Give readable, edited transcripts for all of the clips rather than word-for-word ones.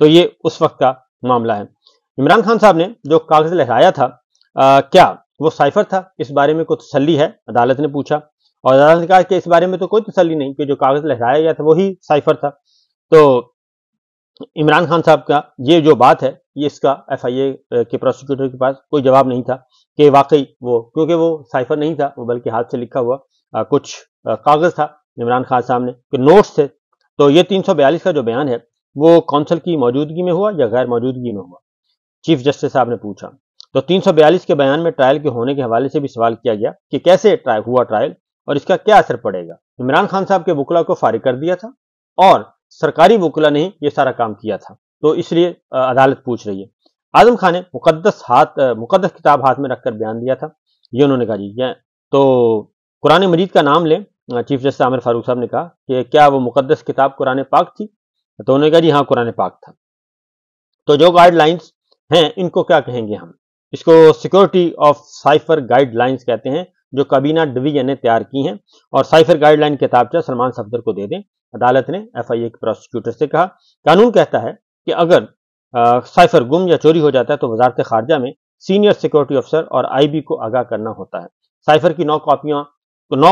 تو یہ اس وقت کا معاملہ ہے۔ عمران خان صاحب نے جو کاغذ لہرایا تھا کیا وہ سائفر تھا؟ اس بارے میں کوئی تسلی ہے؟ عدالت نے پوچھا، اور عدالت نے کہا کہ اس بارے میں تو کوئی تسلی نہیں کہ جو کاغذ لہرایا گیا تھا وہی سائفر تھا۔ تو عمران خان صاحب کا یہ جو بات ہے یہ اس کا ایف آئی اے کے پروسیکیوٹر کے پاس کوئی جواب نہیں تھا کہ واقعی وہ، کیونکہ وہ سائفر نہیں تھا، وہ بلکہ ہاتھ سے لکھا ہوا کچھ کاغذ تھا عمران خان صاحب نے کہ نوٹس تھے۔ تو یہ 342 کا جو بیان ہے وہ کونسل کی موجودگی میں ہوا یا غیر موجودگی میں ہوا؟ چیف جسٹس صاحب نے پوچھا۔ تو 342 کے بیان میں ٹرائل کے ہونے کے حوالے سے بھی سوال کیا گیا کہ کیسے ہوا ٹرائل اور اس کا کیا اثر پڑے گا؟ عمران خان صاحب کے وکلا کو فارغ کر دیا تھا اور سرکاری وکلا نے یہ سارا کام کیا تھا، تو اس لیے عدالت پوچھ رہی ہے۔ اعظم خان نے مقدس کتاب ہاتھ میں رکھ کر بیان دیا تھا، یہ انہوں نے کہا جی تو قرآن مجید کا نام لیں۔ چیف جسٹس عامر فاروق صاحب نے کہا کہ کیا وہ مقدس کتاب قرآن پاک تھی؟ تو انہوں نے کہا جی ہاں قرآن پاک تھا۔ تو جو گائیڈ لائنز ہیں ان کو کیا کہیں گے ہم؟ اس کو security of cipher guide lines کہتے ہیں، جو کابینہ ڈویژن نے تیار کی ہیں، اور سائفر گائیڈ لائن کتابچہ سلمان صفدر کو دے دیں۔ عدالت نے ایف آئی اے کے پروسیکیوٹر سے کہا قانون کہتا ہے کہ اگر سائفر گم یا چوری ہو جاتا ہے تو وزارت خارجہ میں سینئر سیکورٹی افسر اور آئی بی کو آگاہ کرنا ہوتا ہے۔ سائفر کی 9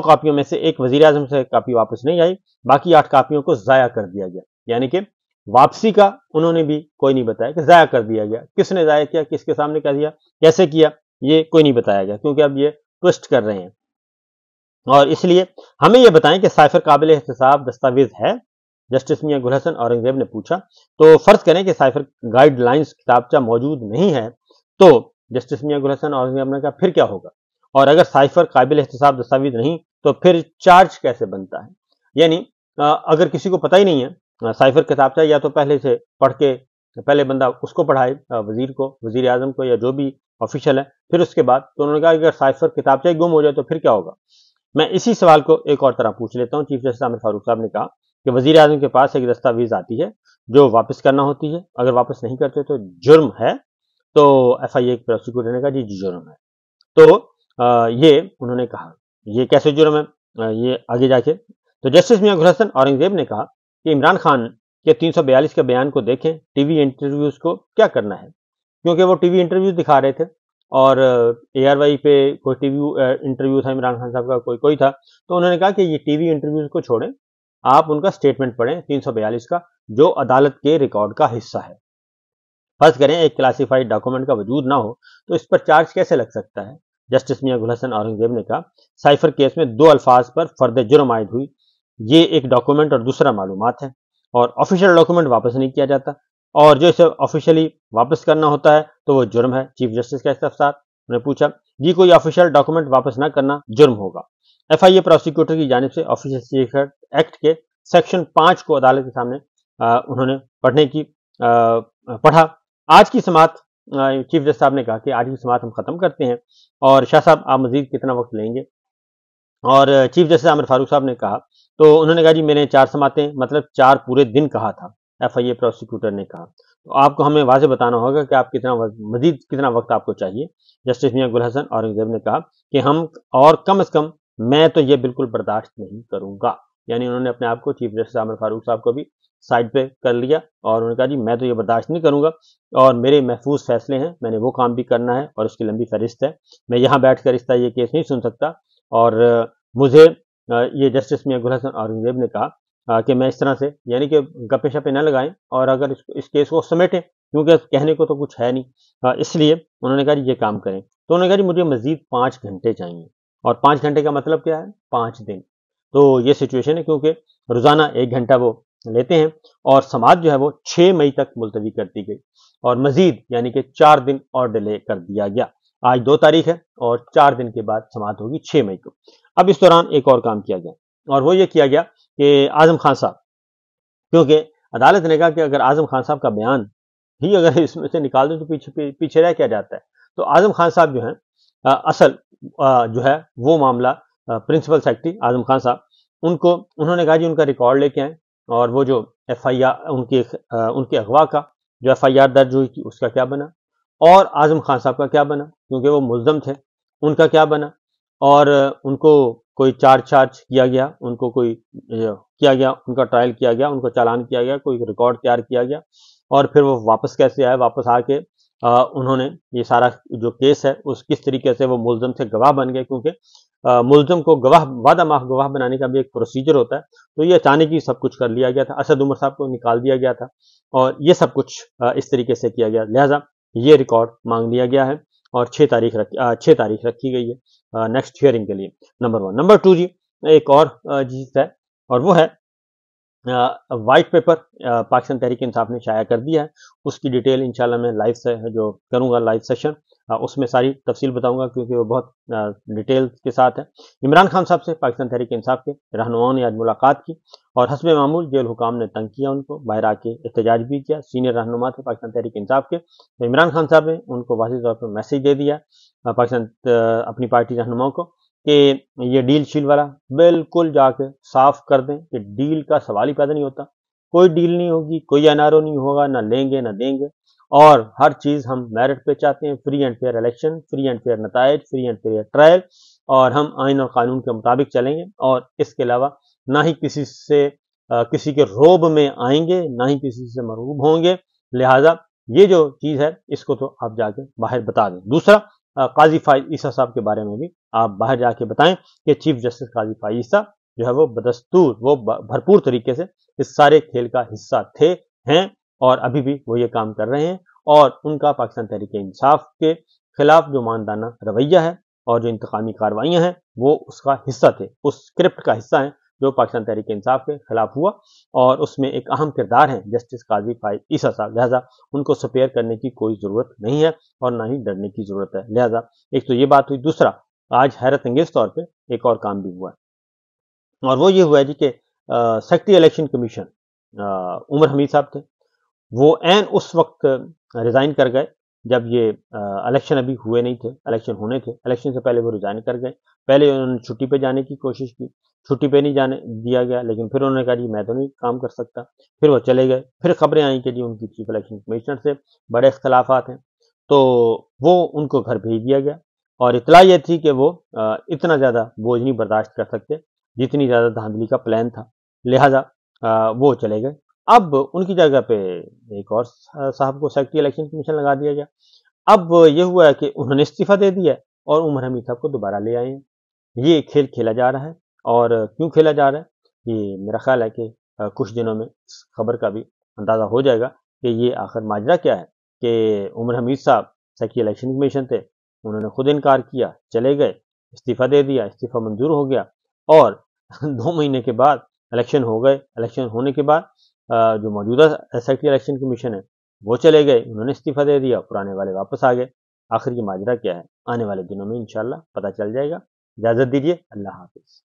کاپیوں میں سے ایک وزیر اعظم سے کاپی واپس نہیں آئی، باقی 8 کاپیوں کو ضائع کر دیا گیا، یعنی کہ واپسی کا انہوں نے بھی کوئی نہیں بتایا کہ ضائع کر دیا گیا، کس نے ضائع کیا، کس کے سامنے کہہ دیا، کیسے کیا، یہ کوئی نہیں بتایا گیا، کیونکہ اب یہ ٹوسٹ کر رہے ہیں۔ اور اس لیے ہمیں یہ بتائیں کہ سائفر قابل احتساب دستاویز ہے؟ جسٹس میاں گل حسن اورنگزیب نے پوچھا۔ تو فرض کریں کہ سائفر گائیڈ لائنز کتابچہ موجود نہیں ہے، تو جسٹس میاں گل حسن اورنگزیب نے کہا پھر کیا ہوگا؟ اور اگر سائفر قابل احتساب دستاویز نہیں تو پھر چارج کیسے بنتا ہے؟ یعنی اگر کسی کو پتہ ہی نہیں ہے سائفر کتابچہ، یا تو پہلے سے پڑھ کے پہلے بندہ اس کو پڑھائے، وزیر کو، وزیر اعظم کو، یا جو بھی آفیشل ہے، پھر اس کے بعد تو انہوں نے کہا کہ اگر سائفر کتابچہ ہی گم ہو جائے تو پھر کیا ہوگا؟ میں اسی سوال کو ایک اور طرح پوچھ لیتا ہوں۔ چیف جسٹس عامر فاروق صاحب نے کہا کہ وزیر اعظم کے پاس ایک دستاویز آتی ہے جو واپس کرنا ہوتی ہے، اگر واپس نہیں کرتے تو جرم ہے۔ تو ایف آئی اے کے پروسیکیوٹر نے کہا جی جرم ہے۔ تو یہ انہوں نے کہا یہ کیسے جرم ہے، یہ آگے جا کے تو جسٹس میاں گل حسن اورنگزیب نے کہا کہ عمران خان کے 342 کے بیان کو دیکھیں، ٹی وی انٹرویوز کو کیا کرنا ہے، کیونکہ وہ ٹی وی انٹرویوز دکھا رہے تھے، اور اے آر وائی پہ کوئی ٹی وی انٹرویو تھا عمران خان صاحب کا، کوئی تھا، تو انہوں نے کہا کہ یہ ٹی وی انٹرویوز کو چھوڑیں، آپ ان کا سٹیٹمنٹ پڑھیں 342 کا، جو عدالت کے ریکارڈ کا حصہ ہے۔ فرض کریں ایک کلاسیفائڈ ڈاکومنٹ کا وجود نہ ہو تو اس پر چارج کیسے لگ سکتا ہے؟ جسٹس میاں گل حسن اورنگزیب نے کہا سائفر کیس میں 2 الفاظ پر فرد جرم عائد ہوئی، یہ ایک ڈاکومنٹ اور دوسرا معلومات ہے، اور آفیشیل ڈاکومنٹ واپس نہیں کیا جاتا، اور جو اسے آفیشیلی واپس کرنا ہوتا ہے تو وہ جرم ہے۔ چیف جسٹس کا استفسار نے پوچھا جی کوئی آفیشیل ڈاکومنٹ واپس نہ کرنا جرم ہوگا؟ ایف آئی اے پروسیکیوٹر کی جانب سے آفیشیل سیکرٹ ایکٹ کے سیکشن 5 کو عدالت کے سامنے انہوں نے پڑھا۔ آج کی سماعت چیف جسٹس صاحب نے کہا کہ آج کی سماعت ہم ختم کرتے ہیں، اور شاہ صاحب آپ مزید کتنا وقت لیں گے؟ اور چیف جسٹس عامر فاروق صاحب نے کہا، تو انہوں نے کہا جی میں نے 4 سماعتیں مطلب 4 پورے دن کہا تھا، ایف آئی اے پروسیکیوٹر نے کہا، تو آپ کو ہمیں واضح بتانا ہوگا کہ آپ مزید کتنا وقت آپ کو چاہیے۔ جسٹس میاں گل حسن اورنگزیب نے کہا کہ ہم اور کم از کم میں تو یہ بالکل برداشت نہیں کروں گا، یعنی انہوں نے اپنے آپ کو چیف جسٹس عامر فاروق صاحب کو بھی سائڈ پہ کر لیا، اور انہوں نے کہا جی میں تو یہ برداشت نہیں کروں گا، اور میرے محفوظ فیصلے ہیں، میں نے وہ کام بھی کرنا ہے اور اس کی لمبی فہرست ہے، میں یہاں بیٹھ کر اس طرح یہ کیس نہیں سن سکتا، اور مجھے یہ جسٹس میاں گل حسن اورنگزیب نے کہا کہ میں اس طرح سے یعنی کہ گپے شپے نہ لگائیں، اور اگر اس کیس کو سمیٹیں، کیونکہ کہنے کو تو کچھ ہے نہیں، اس لیے انہوں نے کہا جی یہ کام کریں۔ تو انہوں نے کہا جی مجھے مزید 5 گھنٹے چاہیے، اور 5 گھنٹے کا مطلب کیا ہے؟ 5 دن۔ تو یہ سچویشن ہے، کیونکہ روزانہ 1 گھنٹہ وہ لیتے ہیں، اور سماعت جو ہے وہ 6 مئی تک ملتوی کر دی گئی، اور مزید یعنی کہ 4 دن اور ڈیلے کر دیا گیا۔ آج 2 تاریخ ہے، اور 4 دن کے بعد سماعت ہوگی 6 مئی کو۔ اب اس دوران ایک اور کام کیا گیا، اور وہ یہ کیا گیا کہ اعظم خان صاحب، کیونکہ عدالت نے کہا کہ اگر اعظم خان صاحب کا بیان ہی اگر اس میں سے نکال دیں تو پیچھے رہ کیا جاتا ہے، تو اعظم خان صاحب جو ہیں اصل جو ہے وہ معاملہ پرنسپل سیکرٹری اعظم خان صاحب انہوں نے کہا جی ان کا ریکارڈ لے کے آئیں، اور وہ جو ایف آئی آر ان کے اغوا کا جو ایف آئی آر درج ہوئی تھی اس کا کیا بنا، اور اعظم خان صاحب کا کیا بنا، کیونکہ وہ ملزم تھے، ان کا کیا بنا، اور ان کو کوئی چارج کیا گیا، ان کو کوئی کیا گیا، ان کا ٹرائل کیا گیا، ان کو چالان کیا گیا، کوئی ریکارڈ تیار کیا گیا، اور پھر وہ واپس کیسے آئے، واپس آ کے انہوں نے یہ سارا جو کیس ہے اس کس طریقے سے وہ ملزم سے گواہ بن گئے، کیونکہ ملزم کو گواہ وعدہ معاف گواہ بنانے کا بھی ایک پروسیجر ہوتا ہے، تو یہ اچانک ہی سب کچھ کر لیا گیا تھا، اسد عمر صاحب کو نکال دیا گیا تھا اور یہ سب کچھ اس طریقے سے کیا گیا، لہٰذا یہ ریکارڈ مانگ لیا گیا ہے اور 6 تاریخ رکھی گئی ہے نیکسٹ ہیئرنگ کے لیے، نمبر 1۔ نمبر 2 جی، ایک اور چیز ہے اور وہ ہے وائٹ پیپر پاکستان تحریک انصاف نے شائع کر دیا ہے، اس کی ڈیٹیل انشاءاللہ میں لائیو سے جو کروں گا لائیو سیشن اس میں ساری تفصیل بتاؤں گا، کیونکہ وہ بہت ڈیٹیل کے ساتھ ہے۔ عمران خان صاحب سے پاکستان تحریک انصاف کے رہنماؤں نے آج ملاقات کی اور حسب معمول جیل حکام نے تنگ کیا، ان کو باہر آ کے احتجاج بھی کیا، سینئر رہنما تھے پاکستان تحریک انصاف کے، تو عمران خان صاحب نے ان کو واضح طور پر میسج دے دیا پاکستان اپنی پارٹی رہنماؤں کو کہ یہ ڈیل شیل والا بالکل جا کے صاف کر دیں کہ ڈیل کا سوال ہی پیدا نہیں ہوتا، کوئی ڈیل نہیں ہوگی، کوئی NRO نہیں ہوگا، نہ لیں گے نہ دیں گے، اور ہر چیز ہم میرٹ پہ چاہتے ہیں، free and fair election, free and fair نتائج، فری اینڈ فیئر ٹرائل، اور ہم آئین اور قانون کے مطابق چلیں گے اور اس کے علاوہ نہ ہی کسی کے روب میں آئیں گے، نہ ہی کسی سے مرعوب ہوں گے، لہٰذا یہ جو چیز ہے اس کو تو آپ جا کے باہر بتا دیں۔ دوسرا، قاضی فائز عیسیٰ صاحب کے بارے میں بھی آپ باہر جا کے بتائیں کہ چیف جسٹس قاضی فائز عیسیٰ جو ہے وہ بدستور، وہ بھرپور طریقے سے اس سارے کھیل کا حصہ ہیں اور ابھی بھی وہ یہ کام کر رہے ہیں، اور ان کا پاکستان تحریک انصاف کے خلاف جو ماندانہ رویہ ہے اور جو انتقامی کارروائیاں ہیں وہ اس کا حصہ تھے، اس اسکرپٹ کا حصہ ہیں جو پاکستان تحریک انصاف کے خلاف ہوا، اور اس میں ایک اہم کردار ہے جسٹس قاضی فائز عیسیٰ صاحب، لہٰذا ان کو سپیئر کرنے کی کوئی ضرورت نہیں ہے اور نہ ہی ڈرنے کی ضرورت ہے، لہٰذا ایک تو یہ بات ہوئی۔ دوسرا، آج حیرت انگیز طور پہ ایک اور کام بھی ہوا ہے اور وہ یہ ہوا ہے جی کہ سیکریٹری الیکشن کمیشن عمر حمید صاحب تھے، وہ عین اس وقت ریزائن کر گئے جب یہ الیکشن ابھی ہوئے نہیں تھے، الیکشن ہونے تھے، الیکشن سے پہلے وہ ریزائن کر گئے۔ پہلے انہوں نے چھٹی پہ جانے کی کوشش کی، چھٹی پہ نہیں جانے دیا گیا، لیکن پھر انہوں نے کہا جی میں تو نہیں کام کر سکتا، پھر وہ چلے گئے۔ پھر خبریں آئیں کہ جی ان کی چیف الیکشن کمشنر سے بڑے اختلافات ہیں، تو وہ ان کو گھر بھیج دیا گیا، اور اطلاع یہ تھی کہ وہ اتنا زیادہ بوجھ نہیں برداشت کر سکتے جتنی زیادہ دھاندلی کا پلان تھا، لہٰذا وہ چلے گئے۔ اب ان کی جگہ پہ ایک اور صاحب کو سیکریٹری الیکشن کمیشن لگا دیا گیا۔ اب یہ ہوا ہے کہ انہوں نے استعفیٰ دے دیا اور عمر حمید صاحب کو دوبارہ لے آئے ہیں۔ یہ کھیل کھیلا جا رہا ہے، اور کیوں کھیلا جا رہا ہے یہ میرا خیال ہے کہ کچھ دنوں میں اس خبر کا بھی اندازہ ہو جائے گا کہ یہ آخر ماجرا کیا ہے، کہ عمر حمید صاحب سیکریٹری الیکشن کمیشن تھے، انہوں نے خود انکار کیا، چلے گئے، استعفیٰ دے دیا، استعفیٰ منظور ہو گیا، اور 2 مہینے کے بعد الیکشن ہو گئے، الیکشن ہونے کے بعد جو موجودہ سیکریٹری الیکشن کمیشن ہے وہ چلے گئے، انہوں نے استعفیٰ دے دیا، پرانے والے واپس آ گئے۔ آخر یہ ماجرا کیا ہے آنے والے دنوں میں انشاءاللہ پتہ چل جائے گا۔ اجازت دیجیے، اللہ حافظ۔